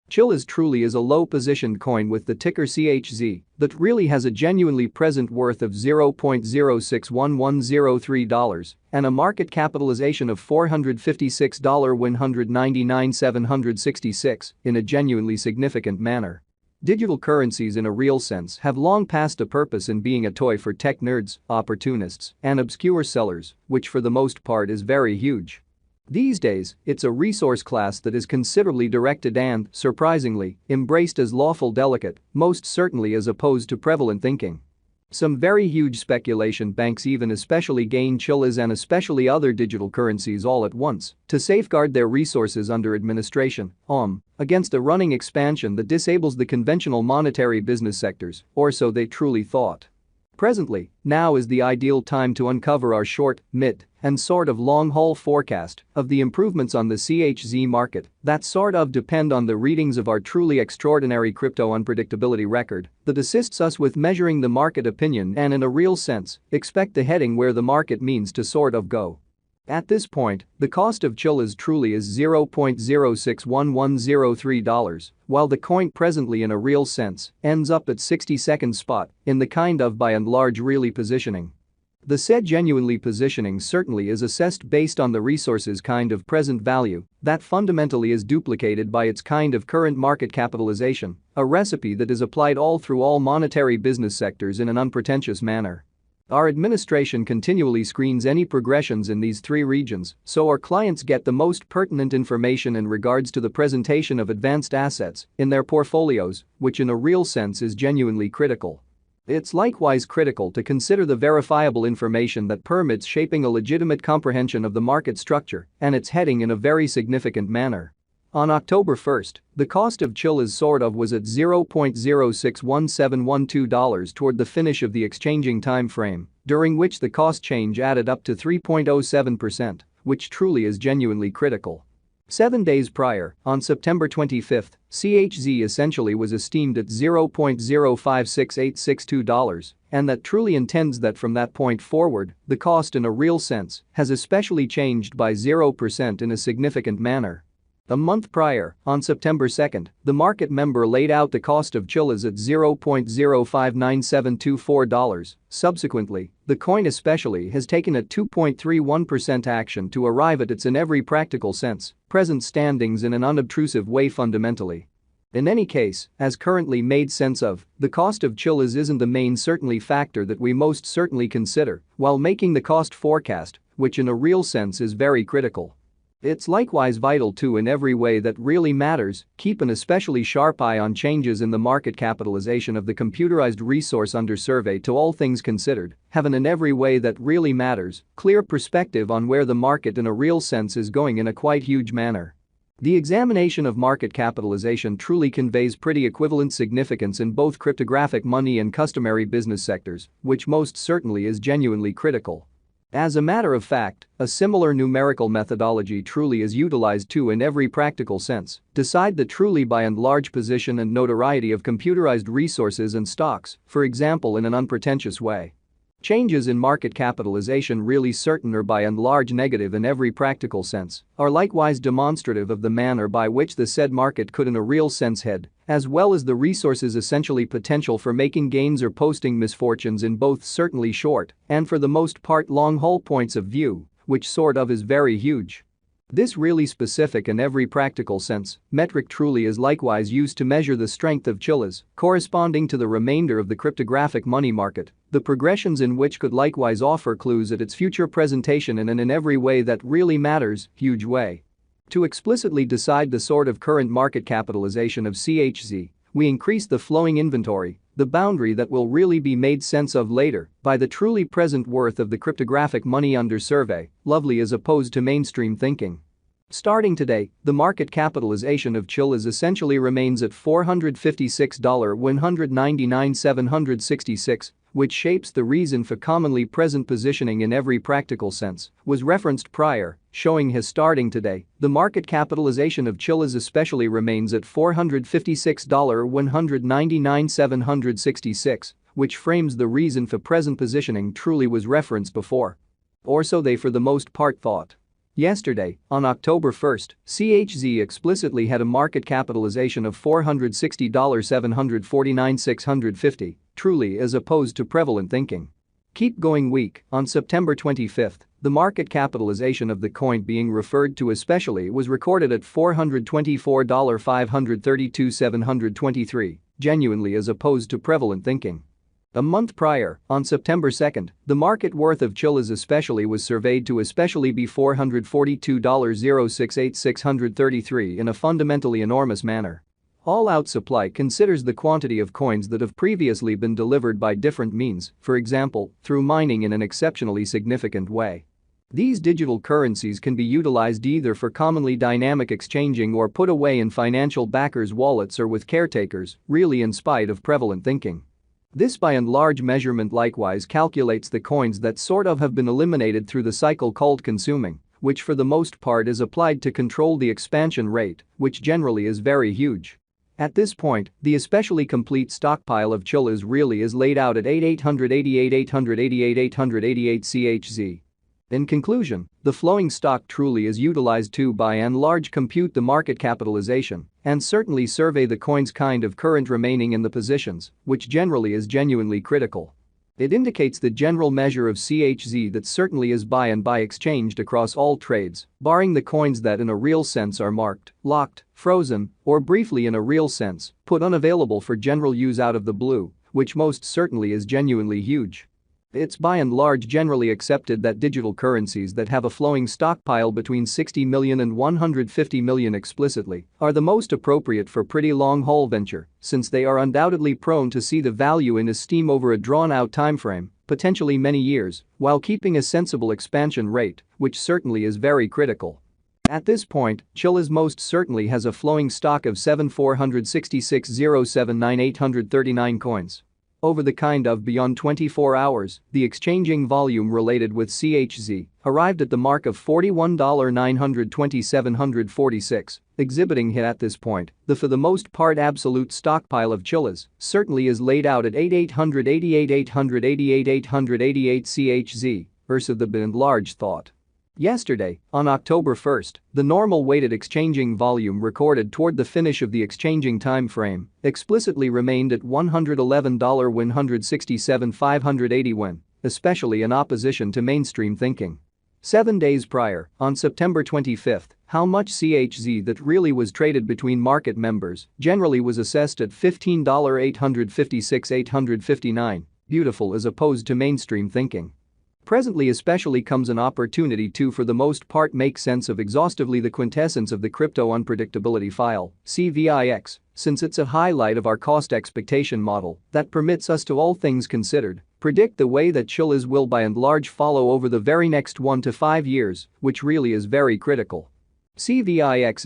Chilliz truly is a low-positioned coin with the ticker CHZ that really has a genuinely present worth of $0.061103 and a market capitalization of $456,199,766 in a genuinely significant manner. Digital currencies in a real sense have long passed a purpose in being a toy for tech nerds, opportunists, and obscure sellers, which for the most part is very huge. These days, it's a resource class that is considerably directed and, surprisingly, embraced as lawful delicate, most certainly as opposed to prevalent thinking. Some very huge speculation banks even especially gain Chilliz and especially other digital currencies all at once to safeguard their resources under administration, against a running expansion that disables the conventional monetary business sectors, or so they truly thought. Presently, now is the ideal time to uncover our short, mid, and sort of long-haul forecast of the improvements on the CHZ market that sort of depend on the readings of our truly extraordinary crypto unpredictability record that assists us with measuring the market opinion and in a real sense, expect the heading where the market means to sort of go. At this point, the cost of Chilliz truly is $0.061103, while the coin presently in a real sense ends up at 62nd spot in the kind of by and large really positioning. The said genuinely positioning certainly is assessed based on the resource's kind of present value that fundamentally is duplicated by its kind of current market capitalization, a recipe that is applied all through all monetary business sectors in an unpretentious manner. Our administration continually screens any progressions in these three regions so our clients get the most pertinent information in regards to the presentation of advanced assets in their portfolios, which in a real sense is genuinely critical. It's likewise critical to consider the verifiable information that permits shaping a legitimate comprehension of the market structure and its heading in a very significant manner. On October 1st, the cost of Chilliz sort of was at $0.061712 toward the finish of the exchanging time frame, during which the cost change added up to 3.07%, which truly is genuinely critical. 7 days prior, on September 25th, CHZ essentially was esteemed at $0.056862, and that truly intends that from that point forward, the cost in a real sense has especially changed by 0% in a significant manner. A month prior, on September 2nd, the market member laid out the cost of Chilliz at $0.059724. Subsequently, the coin especially has taken a 2.31% action to arrive at its in every practical sense present standings in an unobtrusive way fundamentally. In any case, as currently made sense of, the cost of Chilliz isn't the main certainly factor that we most certainly consider while making the cost forecast, which in a real sense is very critical. It's likewise vital to in every way that really matters, keep an especially sharp eye on changes in the market capitalization of the computerized resource under survey to all things considered, have an in every way that really matters, clear perspective on where the market in a real sense is going in a quite huge manner. The examination of market capitalization truly conveys pretty equivalent significance in both cryptographic money and customary business sectors, which most certainly is genuinely critical. As a matter of fact, a similar numerical methodology truly is utilized too in every practical sense, decide the truly by and large position and notoriety of computerized resources and stocks, for example in an unpretentious way. Changes in market capitalization really certain or by and large negative in every practical sense are likewise demonstrative of the manner by which the said market could in a real sense head, as well as the resources essentially potential for making gains or posting misfortunes in both certainly short and for the most part long-haul points of view, which sort of is very huge. This really specific in every practical sense metric truly is likewise used to measure the strength of Chilliz, corresponding to the remainder of the cryptographic money market, the progressions in which could likewise offer clues at its future presentation in an in every way that really matters, huge way. To explicitly decide the sort of current market capitalization of CHZ, we increase the flowing inventory, the boundary that will really be made sense of later by the truly present worth of the cryptographic money under survey, lovely as opposed to mainstream thinking. Starting today, the market capitalization of Chilliz essentially remains at $456,199,766, which shapes the reason for commonly present positioning in every practical sense, was referenced prior, showing his starting today, the market capitalization of Chilliz especially remains at $456,199,766, which frames the reason for present positioning truly was referenced before. Or so they for the most part thought. Yesterday, on October 1st, CHZ explicitly had a market capitalization of $460,749,650, truly as opposed to prevalent thinking. Keep going week, on September 25th, the market capitalization of the coin being referred to especially was recorded at $424,532,723, genuinely as opposed to prevalent thinking. A month prior, on September 2nd, the market worth of Chilliz especially was surveyed to especially be $442,068,633 in a fundamentally enormous manner. All-out supply considers the quantity of coins that have previously been delivered by different means, for example, through mining in an exceptionally significant way. These digital currencies can be utilized either for commonly dynamic exchanging or put away in financial backers' wallets or with caretakers, really in spite of prevalent thinking. This by and large measurement likewise calculates the coins that sort of have been eliminated through the cycle called consuming, which for the most part is applied to control the expansion rate, which generally is very huge. At this point, the especially complete stockpile of Chilliz really is laid out at 888 CHZ. In conclusion, the flowing stock truly is utilized to by and large compute the market capitalization and certainly survey the coin's kind of current remaining in the positions, which generally is genuinely critical. It indicates the general measure of CHZ that certainly is buy and buy exchanged across all trades, barring the coins that in a real sense are marked, locked, frozen, or briefly in a real sense, put unavailable for general use out of the blue, which most certainly is genuinely huge. It's by and large generally accepted that digital currencies that have a flowing stockpile between 60 million and 150 million explicitly are the most appropriate for pretty long-haul venture, since they are undoubtedly prone to see the value in esteem over a drawn-out timeframe, potentially many years, while keeping a sensible expansion rate, which certainly is very critical. At this point, Chilliz most certainly has a flowing stock of 7,466,079,839 coins. Over the kind of beyond 24 hours, the exchanging volume related with CHZ arrived at the mark of $41,927.46, exhibiting hit at this point, the for the most part absolute stockpile of Chilliz certainly is laid out at 888 CHZ versus the by and large thought. Yesterday, on October 1st, the normal weighted exchanging volume recorded toward the finish of the exchanging time frame explicitly remained at $111,167,580 especially in opposition to mainstream thinking. 7 days prior, on September 25th, how much CHZ that really was traded between market members generally was assessed at $15,856,859, beautiful as opposed to mainstream thinking. Presently especially comes an opportunity to for the most part make sense of exhaustively the quintessence of the crypto unpredictability file, CVIX, since it's a highlight of our cost expectation model that permits us to all things considered, predict the way that Chilliz will by and large follow over the very next 1 to 5 years, which really is very critical. CVIX is